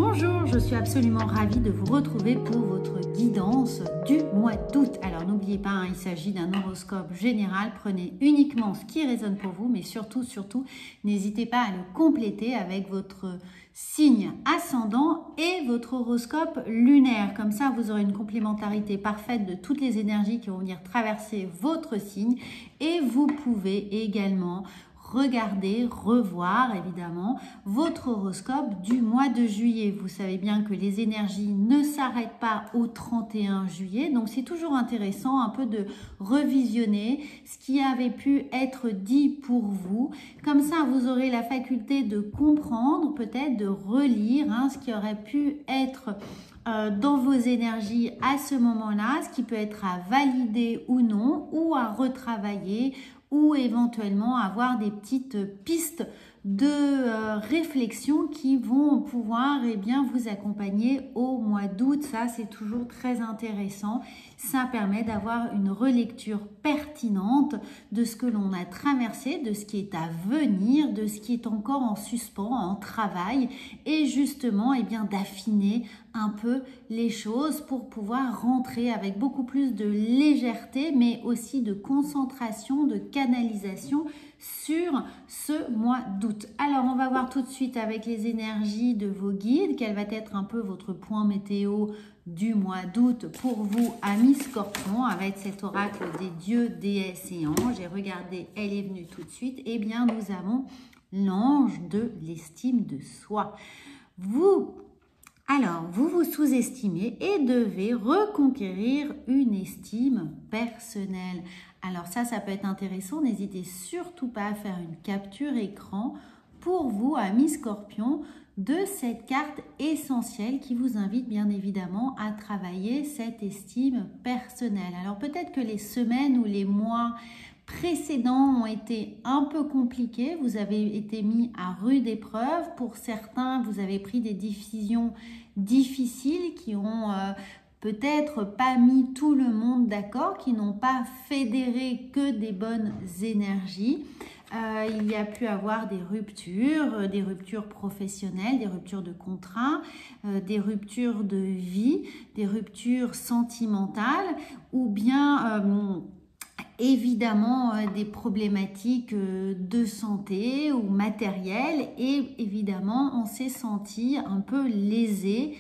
Bonjour, je suis absolument ravie de vous retrouver pour votre guidance du mois d'août. Alors n'oubliez pas, il s'agit d'un horoscope général. Prenez uniquement ce qui résonne pour vous, mais surtout, n'hésitez pas à le compléter avec votre signe ascendant et votre horoscope lunaire. Comme ça, vous aurez une complémentarité parfaite de toutes les énergies qui vont venir traverser votre signe. Et vous pouvez également regardez, revoir évidemment votre horoscope du mois de juillet. Vous savez bien que les énergies ne s'arrêtent pas au 31 juillet, donc c'est toujours intéressant un peu de revisionner ce qui avait pu être dit pour vous. Comme ça, vous aurez la faculté de comprendre, peut-être de relire ce qui aurait pu être dans vos énergies à ce moment-là, ce qui peut être à valider ou non, ou à retravailler, ou éventuellement avoir des petites pistes de réflexion qui vont pouvoir vous accompagner au mois d'août. Ça, c'est toujours très intéressant. Ça permet d'avoir une relecture pertinente de ce que l'on a traversé, de ce qui est à venir, de ce qui est encore en suspens, en travail, et justement d'affiner un peu les choses pour pouvoir rentrer avec beaucoup plus de légèreté, mais aussi de concentration, de canalisation sur ce mois d'août. Alors, on va voir tout de suite avec les énergies de vos guides, quel va être un peu votre point météo du mois d'août pour vous, amis Scorpions, avec cet oracle des dieux, déesses et anges. J'ai regardé, elle est venue tout de suite. Eh bien, nous avons l'ange de l'estime de soi. Vous vous sous-estimez et devez reconquérir une estime personnelle. Alors ça peut être intéressant. N'hésitez surtout pas à faire une capture écran pour vous, amis Scorpions, de cette carte essentielle qui vous invite bien évidemment à travailler cette estime personnelle. Alors peut-être que les semaines ou les mois précédents ont été un peu compliqués, vous avez été mis à rude épreuve. Pour certains, vous avez pris des décisions difficiles qui ont peut-être pas mis tout le monde d'accord, qui n'ont pas fédéré que des bonnes énergies. Il y a pu avoir des ruptures professionnelles, des ruptures de contrats, des ruptures de vie, des ruptures sentimentales ou bien évidemment des problématiques de santé ou matérielles, et évidemment on s'est senti un peu lésé,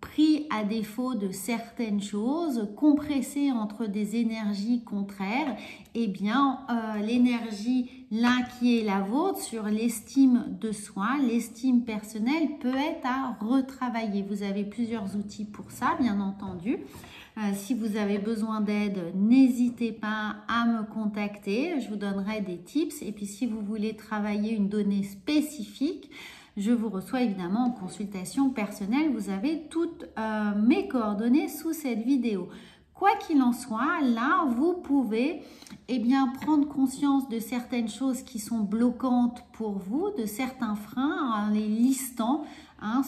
pris à défaut de certaines choses, compressé entre des énergies contraires. Eh bien l'énergie là qui est la vôtre sur l'estime de soi, l'estime personnelle, peut être à retravailler. Vous avez plusieurs outils pour ça, bien entendu. Si vous avez besoin d'aide, n'hésitez pas à me contacter, je vous donnerai des tips. Et puis si vous voulez travailler une donnée spécifique, je vous reçois évidemment en consultation personnelle. Vous avez toutes mes coordonnées sous cette vidéo. Quoi qu'il en soit, là, vous pouvez prendre conscience de certaines choses qui sont bloquantes pour vous, de certains freins, en les listant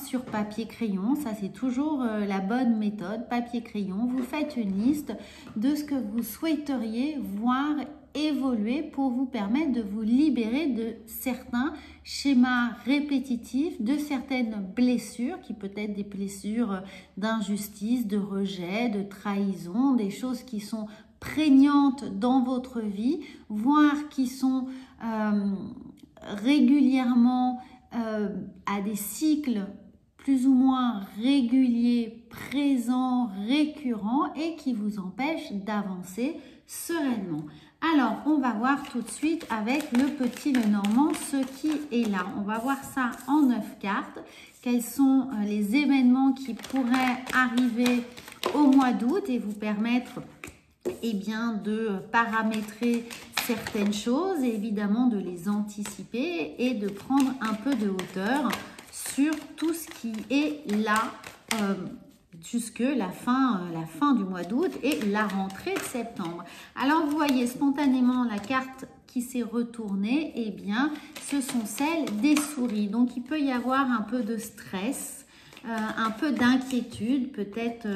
sur papier crayon. Ça, c'est toujours la bonne méthode, papier crayon. Vous faites une liste de ce que vous souhaiteriez voir évoluer pour vous permettre de vous libérer de certains schémas répétitifs, de certaines blessures qui peuvent être des blessures d'injustice, de rejet, de trahison, des choses qui sont prégnantes dans votre vie, voire qui sont régulièrement à des cycles plus ou moins réguliers, présents, récurrents, et qui vous empêchent d'avancer sereinement. Alors, on va voir tout de suite avec le petit Lenormand ce qui est là. On va voir ça en 9 cartes. Quels sont les événements qui pourraient arriver au mois d'août et vous permettre de paramétrer certaines choses et évidemment de les anticiper et de prendre un peu de hauteur sur tout ce qui est là jusque la fin du mois d'août et la rentrée de septembre. Alors vous voyez spontanément la carte qui s'est retournée, ce sont celles des souris. Donc il peut y avoir un peu de stress, un peu d'inquiétude, peut-être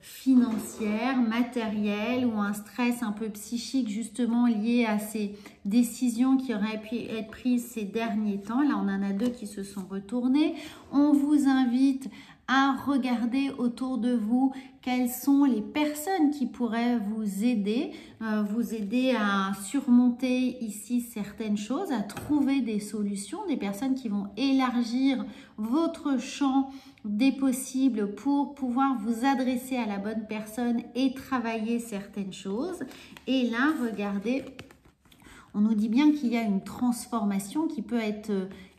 financière, matérielle ou un stress un peu psychique justement lié à ces décisions qui auraient pu être prises ces derniers temps. Là, on en a deux qui se sont retournées. On vous invite à regarder autour de vous quelles sont les personnes qui pourraient vous aider à surmonter ici certaines choses, à trouver des solutions, des personnes qui vont élargir votre champ des possibles pour pouvoir vous adresser à la bonne personne et travailler certaines choses. Et là, regardez, on nous dit bien qu'il y a une transformation qui peut être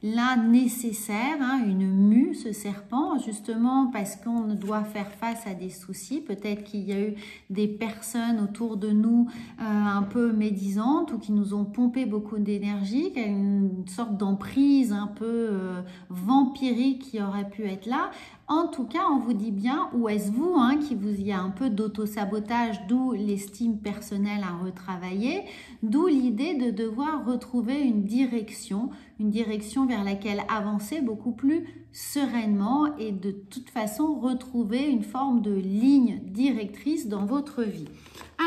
là nécessaire, hein, une mue, ce serpent, justement parce qu'on doit faire face à des soucis. Peut-être qu'il y a eu des personnes autour de nous un peu médisantes ou qui nous ont pompé beaucoup d'énergie, une sorte d'emprise un peu vampirique qui aurait pu être là. En tout cas, on vous dit bien, ou est-ce vous qui vous y a un peu d'auto-sabotage, d'où l'estime personnelle à retravailler, d'où l'idée de devoir retrouver une direction vers laquelle avancer beaucoup plus sereinement et de toute façon retrouver une forme de ligne directrice dans votre vie.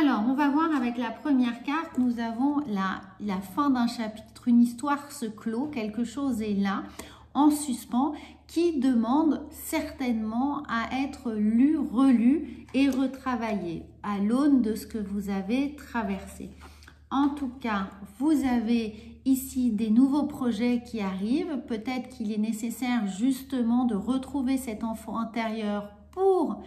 Alors, on va voir avec la première carte, nous avons la fin d'un chapitre, une histoire se clôt, quelque chose est là, en suspens, qui demande certainement à être lu, relu et retravaillé à l'aune de ce que vous avez traversé. En tout cas, vous avez ici des nouveaux projets qui arrivent. Peut-être qu'il est nécessaire justement de retrouver cet enfant intérieur pour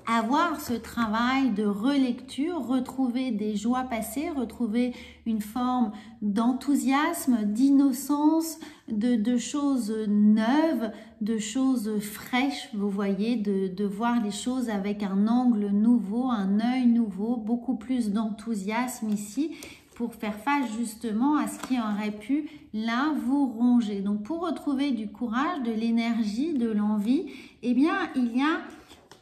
avoir ce travail de relecture, retrouver des joies passées, retrouver une forme d'enthousiasme, d'innocence, de choses neuves, de choses fraîches, vous voyez, de voir les choses avec un angle nouveau, un œil nouveau, beaucoup plus d'enthousiasme ici pour faire face justement à ce qui aurait pu là vous ronger. Donc pour retrouver du courage, de l'énergie, de l'envie, eh bien il y a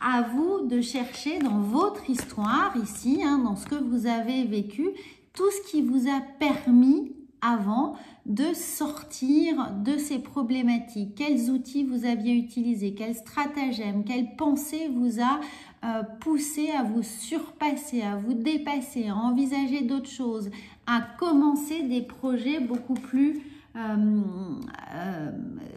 à vous de chercher dans votre histoire ici, dans ce que vous avez vécu, tout ce qui vous a permis avant de sortir de ces problématiques. Quels outils vous aviez utilisés, quels stratagèmes, quelle pensée vous a poussé à vous surpasser, à vous dépasser, à envisager d'autres choses, à commencer des projets beaucoup plus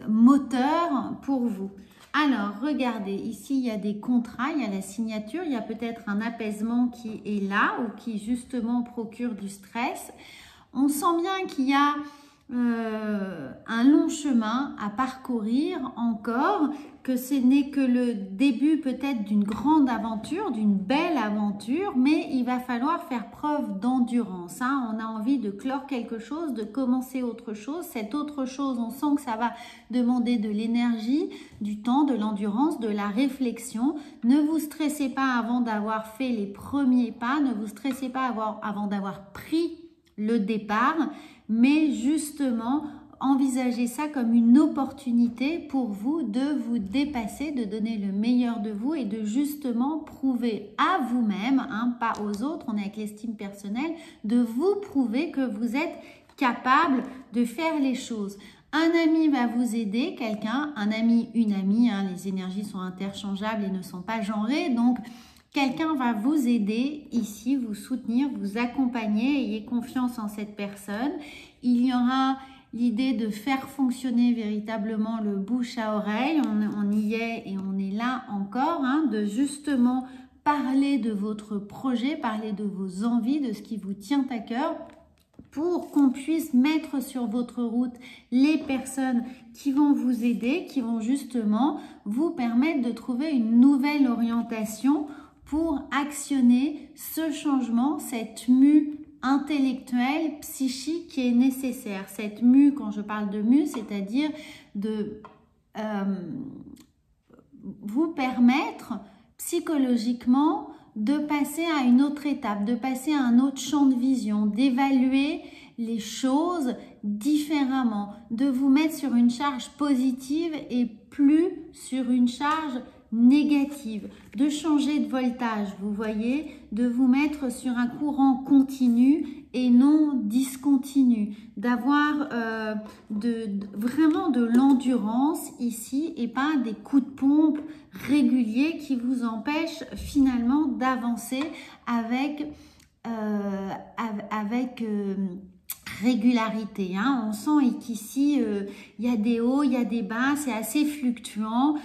moteurs pour vous. Alors, regardez, ici, il y a des contrats, il y a la signature, il y a peut-être un apaisement qui est là ou qui, justement, procure du stress. On sent bien qu'il y a un long chemin à parcourir encore, que ce n'est que le début peut-être d'une grande aventure, d'une belle aventure, mais il va falloir faire preuve d'endurance. On a envie de clore quelque chose, de commencer autre chose. Cette autre chose, on sent que ça va demander de l'énergie, du temps, de l'endurance, de la réflexion. Ne vous stressez pas avant d'avoir fait les premiers pas, ne vous stressez pas avant d'avoir pris le départ, mais justement envisagez ça comme une opportunité pour vous de vous dépasser, de donner le meilleur de vous et de justement prouver à vous-même, pas aux autres, on est avec l'estime personnelle, de vous prouver que vous êtes capable de faire les choses. Un ami va vous aider, quelqu'un, un ami, une amie, les énergies sont interchangeables et ne sont pas genrées, donc quelqu'un va vous aider ici, vous soutenir, vous accompagner, ayez confiance en cette personne. Il y aura l'idée de faire fonctionner véritablement le bouche à oreille, on y est et on est là encore, de justement parler de votre projet, parler de vos envies, de ce qui vous tient à cœur, pour qu'on puisse mettre sur votre route les personnes qui vont vous aider, qui vont justement vous permettre de trouver une nouvelle orientation pour actionner ce changement, cette mue intellectuelle, psychique qui est nécessaire. Cette mue, quand je parle de mue, c'est-à-dire de vous permettre psychologiquement de passer à une autre étape, de passer à un autre champ de vision, d'évaluer les choses différemment, de vous mettre sur une charge positive et plus sur une charge négatives, de changer de voltage, vous voyez, de vous mettre sur un courant continu et non discontinu, d'avoir vraiment de l'endurance ici et pas des coups de pompe réguliers qui vous empêchent finalement d'avancer avec régularité. Hein. On sent qu'ici, il y a des hauts, il y a des bas, c'est assez fluctuant,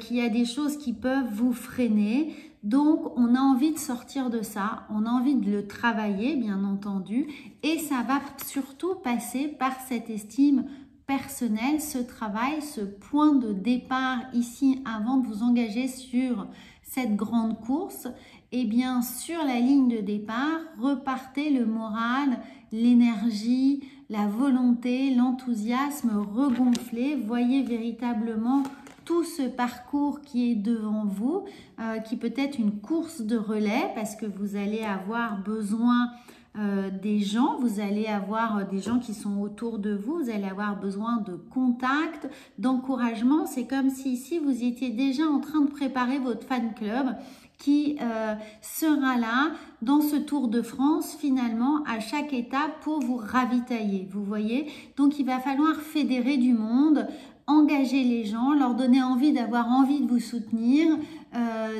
qu'il y a des choses qui peuvent vous freiner. Donc, on a envie de sortir de ça, on a envie de le travailler, bien entendu, et ça va surtout passer par cette estime personnelle, ce travail, ce point de départ ici avant de vous engager sur cette grande course. Et bien, sur la ligne de départ, repartez le moral, l'énergie, la volonté, l'enthousiasme regonflé. Voyez véritablement tout ce parcours qui est devant vous, qui peut être une course de relais parce que vous allez avoir besoin des gens, vous allez avoir des gens qui sont autour de vous, vous allez avoir besoin de contact, d'encouragement. C'est comme si ici vous étiez déjà en train de préparer votre fan club qui sera là dans ce Tour de France finalement à chaque étape pour vous ravitailler, vous voyez. Donc il va falloir fédérer du monde, engager les gens, leur donner envie d'avoir envie de vous soutenir,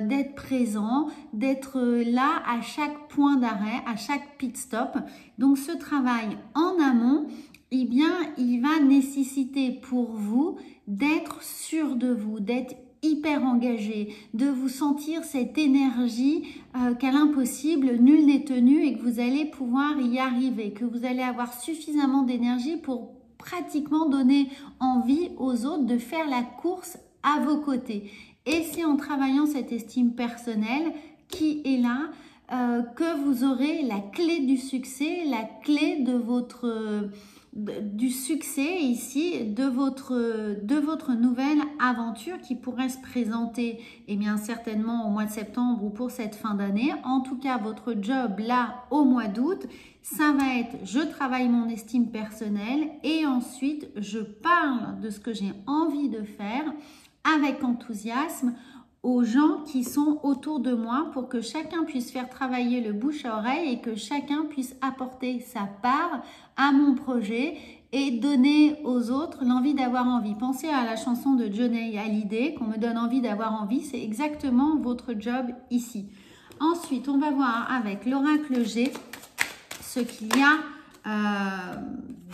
d'être présent, d'être là à chaque point d'arrêt, à chaque pit stop. Donc ce travail en amont, eh bien, il va nécessiter pour vous d'être sûr de vous, d'être hyper engagé, de vous sentir cette énergie qu'à l'impossible, nul n'est tenu et que vous allez pouvoir y arriver, que vous allez avoir suffisamment d'énergie pour pratiquement donner envie aux autres de faire la course à vos côtés. Et c'est en travaillant cette estime personnelle qui est là que vous aurez la clé du succès, la clé de du succès ici, de votre nouvelle aventure qui pourrait se présenter bien certainement au mois de septembre ou pour cette fin d'année. En tout cas, votre job là au mois d'août, ça va être je travaille mon estime personnelle et ensuite je parle de ce que j'ai envie de faire avec enthousiasme aux gens qui sont autour de moi pour que chacun puisse faire travailler le bouche à oreille et que chacun puisse apporter sa part à mon projet et donner aux autres l'envie d'avoir envie. Pensez à la chanson de Johnny Hallyday, qu'on me donne envie d'avoir envie, c'est exactement votre job ici. Ensuite, on va voir avec l'oracle G ce qu'il y a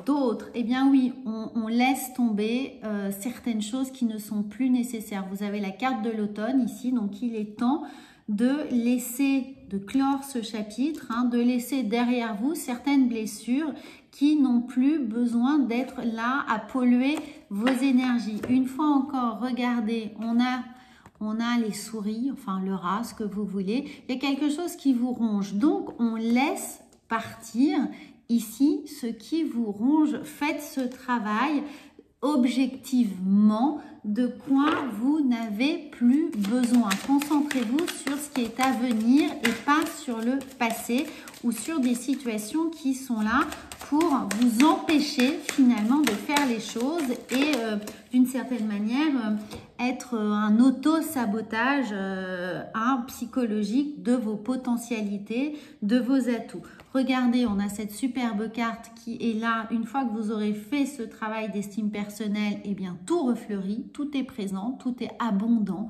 d'autres. Eh bien oui, on laisse tomber certaines choses qui ne sont plus nécessaires. Vous avez la carte de l'automne ici, donc il est temps de clore ce chapitre, hein, de laisser derrière vous certaines blessures qui n'ont plus besoin d'être là à polluer vos énergies. Une fois encore, regardez, on a les souris, enfin le rat, ce que vous voulez. Il y a quelque chose qui vous ronge, donc on laisse partir ici ce qui vous ronge. Faites ce travail objectivement de quoi vous n'avez plus besoin. Concentrez-vous sur ce qui est à venir et pas sur le passé ou sur des situations qui sont là pour vous empêcher finalement de faire les choses et d'une certaine manière être un auto-sabotage psychologique de vos potentialités, de vos atouts. Regardez, on a cette superbe carte qui est là. Une fois que vous aurez fait ce travail d'estime personnelle, eh bien tout refleurit, tout est présent, tout est abondant.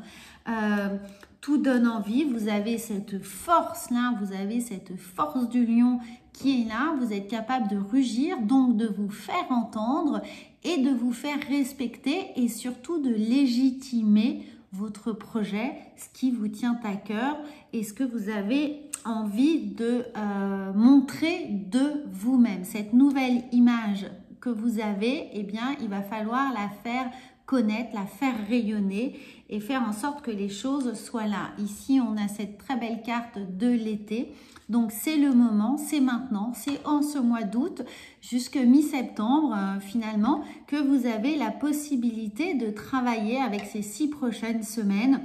Tout donne envie, vous avez cette force-là, vous avez cette force du lion qui est là, vous êtes capable de rugir, donc de vous faire entendre et de vous faire respecter et surtout de légitimer votre projet, ce qui vous tient à cœur et ce que vous avez envie de montrer de vous-même. Cette nouvelle image que vous avez, eh bien, il va falloir la faire connaître, la faire rayonner et faire en sorte que les choses soient là. Ici, on a cette très belle carte de l'été. Donc, c'est le moment, c'est maintenant, c'est en ce mois d'août jusque mi-septembre, finalement, que vous avez la possibilité de travailler avec ces 6 prochaines semaines.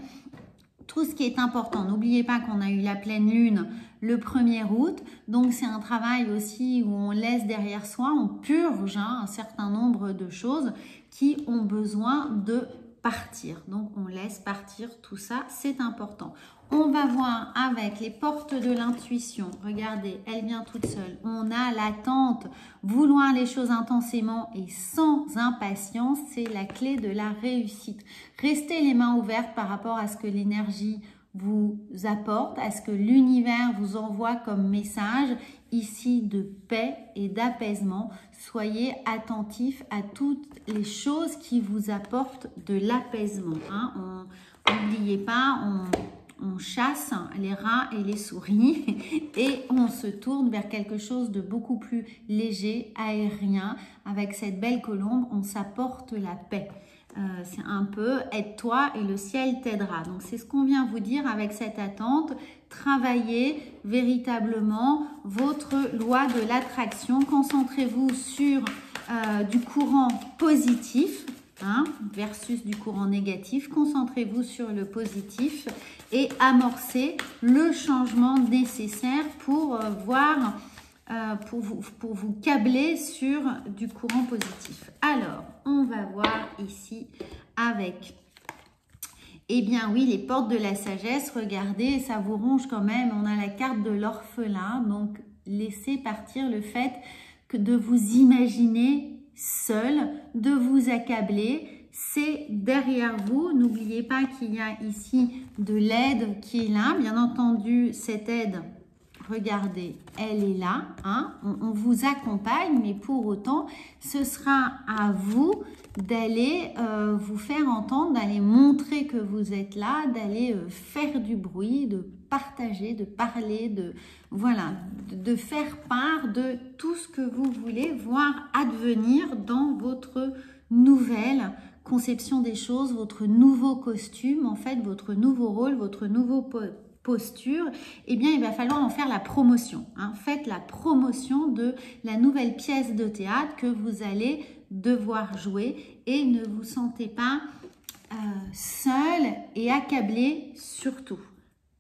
Tout ce qui est important, n'oubliez pas qu'on a eu la pleine lune le 1er août, donc c'est un travail aussi où on laisse derrière soi, on purge un certain nombre de choses qui ont besoin de partir. Donc, on laisse partir tout ça, c'est important. On va voir avec les portes de l'intuition. Regardez, elle vient toute seule. On a l'attente, vouloir les choses intensément et sans impatience, c'est la clé de la réussite. Restez les mains ouvertes par rapport à ce que l'énergie vous apporte, à ce que l'univers vous envoie comme message ici de paix et d'apaisement. Soyez attentifs à toutes les choses qui vous apportent de l'apaisement. Hein. N'oubliez pas, on chasse les rats et les souris et on se tourne vers quelque chose de beaucoup plus léger, aérien. Avec cette belle colombe, on s'apporte la paix. C'est un peu aide-toi et le ciel t'aidera. Donc c'est ce qu'on vient vous dire avec cette attente. Travaillez véritablement votre loi de l'attraction. Concentrez-vous sur du courant positif versus du courant négatif. Concentrez-vous sur le positif et amorcez le changement nécessaire pour pour vous câbler sur du courant positif. Alors, on va voir ici avec, eh bien oui, les portes de la sagesse. Regardez, ça vous ronge quand même. On a la carte de l'orphelin. Donc, laissez partir le fait que de vous imaginer seul, de vous accabler. C'est derrière vous. N'oubliez pas qu'il y a ici de l'aide qui est là. Bien entendu, cette aide, regardez, elle est là, hein? On vous accompagne, mais pour autant, ce sera à vous d'aller vous faire entendre, d'aller montrer que vous êtes là, d'aller faire du bruit, de partager, de parler, de faire part de tout ce que vous voulez voir advenir dans votre nouvelle conception des choses, votre nouveau costume, en fait, votre nouveau rôle, votre nouveau posture, eh bien, il va falloir en faire la promotion. Hein. Faites la promotion de la nouvelle pièce de théâtre que vous allez devoir jouer et ne vous sentez pas seul et accablé surtout.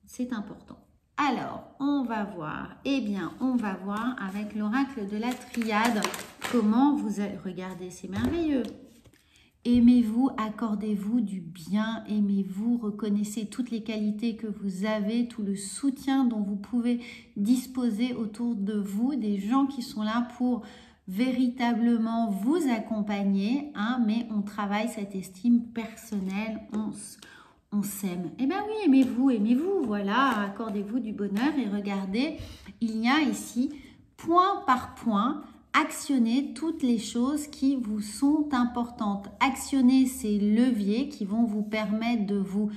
C'est important. Alors, on va voir, eh bien, on va voir avec l'oracle de la triade comment vous allez... Regardez, c'est merveilleux. Aimez-vous, accordez-vous du bien, aimez-vous, reconnaissez toutes les qualités que vous avez, tout le soutien dont vous pouvez disposer autour de vous, des gens qui sont là pour véritablement vous accompagner, hein, mais on travaille cette estime personnelle, on s'aime. Eh bien oui, aimez-vous, voilà, accordez-vous du bonheur et regardez, il y a ici, point par point, actionnez toutes les choses qui vous sont importantes. Actionnez ces leviers qui vont vous permettre de vous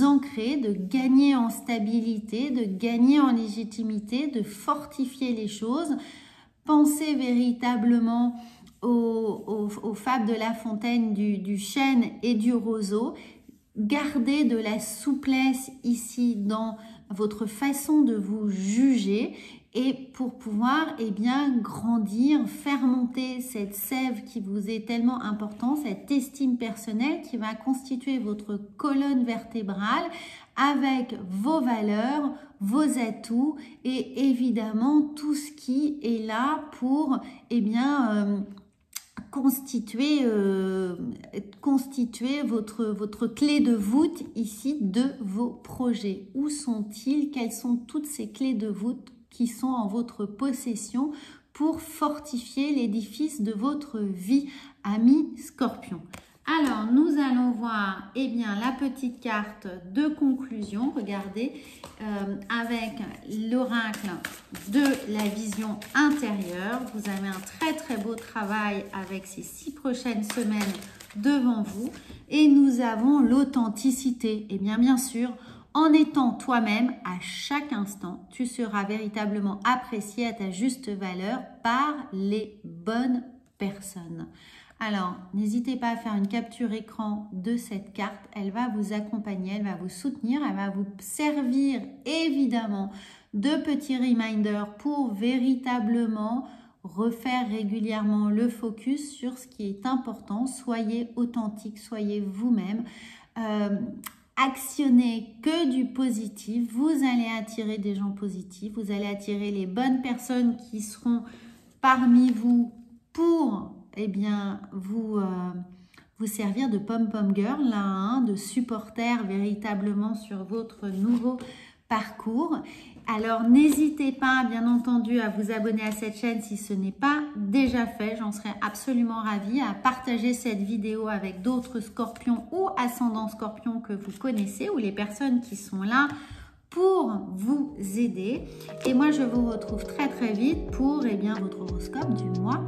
ancrer, de gagner en stabilité, de gagner en légitimité, de fortifier les choses. Pensez véritablement aux fables de La Fontaine, du chêne et du roseau. Gardez de la souplesse ici dans votre façon de vous juger et pour pouvoir grandir, faire monter cette sève qui vous est tellement importante, cette estime personnelle qui va constituer votre colonne vertébrale avec vos valeurs, vos atouts et évidemment tout ce qui est là pour constituer votre clé de voûte ici de vos projets. Où sont-ils? Quelles sont toutes ces clés de voûte qui sont en votre possession pour fortifier l'édifice de votre vie, ami Scorpion? Alors, nous allons voir la petite carte de conclusion. Regardez, avec l'oracle de la vision intérieure. Vous avez un très très beau travail avec ces 6 prochaines semaines devant vous. Et nous avons l'authenticité. Et bien sûr, en étant toi-même, à chaque instant, tu seras véritablement apprécié à ta juste valeur par les bonnes personnes. Alors, n'hésitez pas à faire une capture écran de cette carte. Elle va vous accompagner, elle va vous soutenir, elle va vous servir évidemment de petits reminders pour véritablement refaire régulièrement le focus sur ce qui est important. Soyez authentique, soyez vous-même. Actionnez que du positif. Vous allez attirer des gens positifs. Vous allez attirer les bonnes personnes qui seront parmi vous pour vous servir de pom-pom girl, là, hein, de supporter véritablement sur votre nouveau parcours. Alors n'hésitez pas bien entendu à vous abonner à cette chaîne si ce n'est pas déjà fait, j'en serais absolument ravie, à partager cette vidéo avec d'autres scorpions ou ascendants scorpions que vous connaissez ou les personnes qui sont là pour vous aider. Et moi je vous retrouve très vite pour votre horoscope du mois